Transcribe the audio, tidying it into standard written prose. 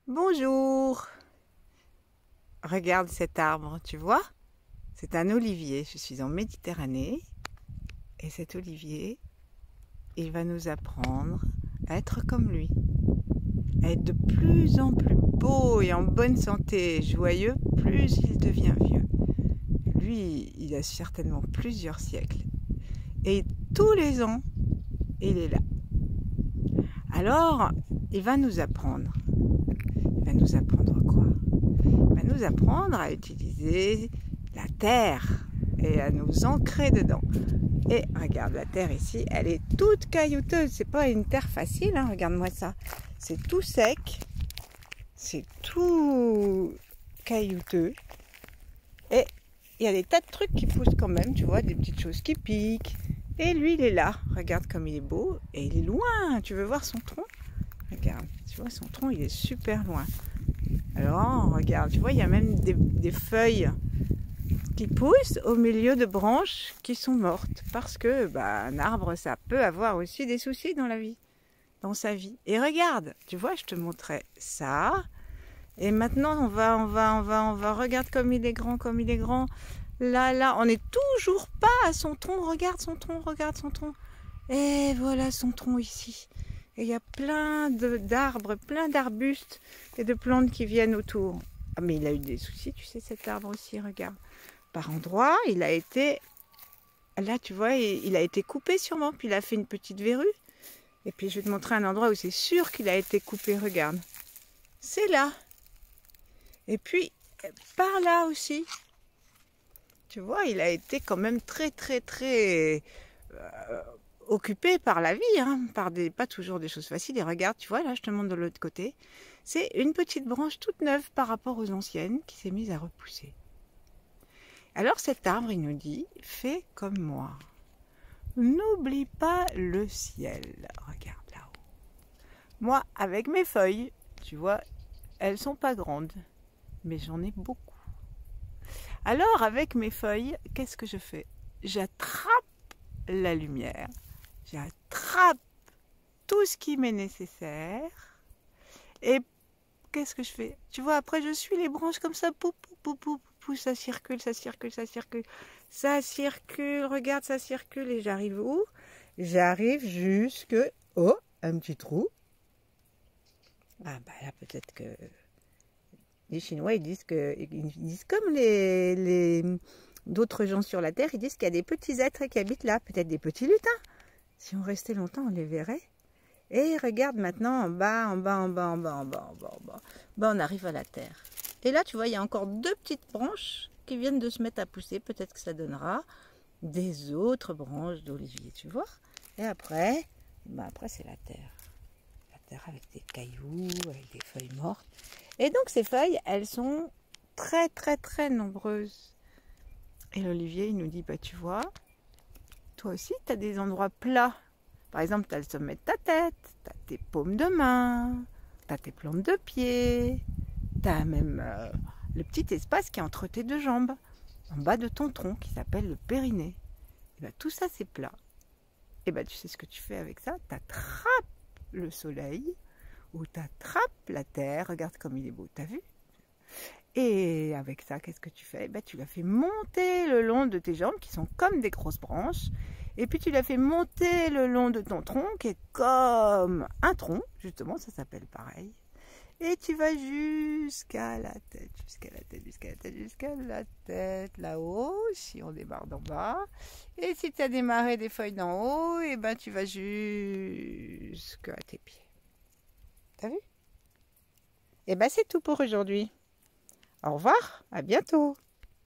Bonjour. Regarde cet arbre, tu vois? C'est un olivier. Je suis en Méditerranée. Et cet olivier, il va nous apprendre à être comme lui. À être de plus en plus beau et en bonne santé et joyeux, plus il devient vieux. Lui, il a certainement plusieurs siècles. Et tous les ans, il est là. Alors, il va nous apprendre. Il va nous apprendre quoi? Il va nous apprendre à utiliser la terre et à nous ancrer dedans. Et regarde, la terre ici, elle est toute caillouteuse. C'est pas une terre facile, hein. Regarde-moi ça. C'est tout sec, c'est tout caillouteux. Et il y a des tas de trucs qui poussent quand même, tu vois, des petites choses qui piquent. Et lui, il est là. Regarde comme il est beau. Et il est loin. Tu veux voir son tronc? Regarde, tu vois, son tronc, il est super loin. Alors, regarde, tu vois, il y a même des feuilles qui poussent au milieu de branches qui sont mortes. Parce que un arbre, ça peut avoir aussi des soucis dans la vie, dans sa vie. Et regarde, tu vois, je te montrais ça. Et maintenant, on va, regarde comme il est grand, comme il est grand. Là, on n'est toujours pas à son tronc. Regarde son tronc, regarde son tronc. Et voilà son tronc ici. Et il y a plein d'arbres, plein d'arbustes et de plantes qui viennent autour. Ah, mais il a eu des soucis, tu sais, cet arbre aussi, regarde. Par endroits, il a été... Là, tu vois, il a été coupé sûrement, puis il a fait une petite verrue. Et puis, je vais te montrer un endroit où c'est sûr qu'il a été coupé, regarde. C'est là. Et puis, par là aussi. Tu vois, il a été quand même très occupé par la vie, hein, pas toujours des choses faciles. Et regarde, tu vois, là, je te montre de l'autre côté. C'est une petite branche toute neuve par rapport aux anciennes qui s'est mise à repousser. Alors cet arbre, il nous dit, fais comme moi. N'oublie pas le ciel. Regarde là-haut. Moi, avec mes feuilles, tu vois, elles sont pas grandes, mais j'en ai beaucoup. Alors, avec mes feuilles, qu'est-ce que je fais? J'attrape la lumière, j'attrape tout ce qui m'est nécessaire. Et qu'est-ce que je fais? Tu vois, après, je suis les branches comme ça, pou, pou, pou, pou, pou, ça circule, ça circule, ça circule. Ça circule, regarde, ça circule. Et j'arrive où? J'arrive jusque... Oh, un petit trou. Ah, là, peut-être que... Les Chinois, ils disent comme d'autres gens sur la Terre, ils disent qu'il y a des petits êtres qui habitent là, peut-être des petits lutins. Si on restait longtemps, on les verrait. Et regarde maintenant en bas, en bas, en bas, en bas, en bas, en bas, en bas. On arrive à la Terre. Et là, tu vois, il y a encore deux petites branches qui viennent de se mettre à pousser. Peut-être que ça donnera des autres branches d'olivier, tu vois. Et après, après c'est la Terre. La Terre avec des cailloux, avec des feuilles mortes. Et donc ces feuilles, elles sont très nombreuses. Et l'olivier, il nous dit, tu vois, toi aussi, tu as des endroits plats. Par exemple, tu as le sommet de ta tête, tu as tes paumes de main, tu as tes plantes de pied, tu as même le petit espace qui est entre tes deux jambes, en bas de ton tronc, qui s'appelle le périnée. Et tout ça, c'est plat. Et tu sais ce que tu fais avec ça? Tu attrapes le soleil, ou tu attrapes la terre. Regarde comme il est beau, t'as vu? Et avec ça, qu'est-ce que tu fais? Tu la fais monter le long de tes jambes, qui sont comme des grosses branches. Et puis tu la fais monter le long de ton tronc, qui est comme un tronc, justement, ça s'appelle pareil. Et tu vas jusqu'à la tête, jusqu'à la tête, jusqu'à la tête, jusqu'à la tête, là-haut, si on démarre d'en bas. Et si tu as démarré des feuilles d'en haut, et tu vas jusqu'à tes pieds. T'as vu? Et c'est tout pour aujourd'hui. Au revoir, à bientôt.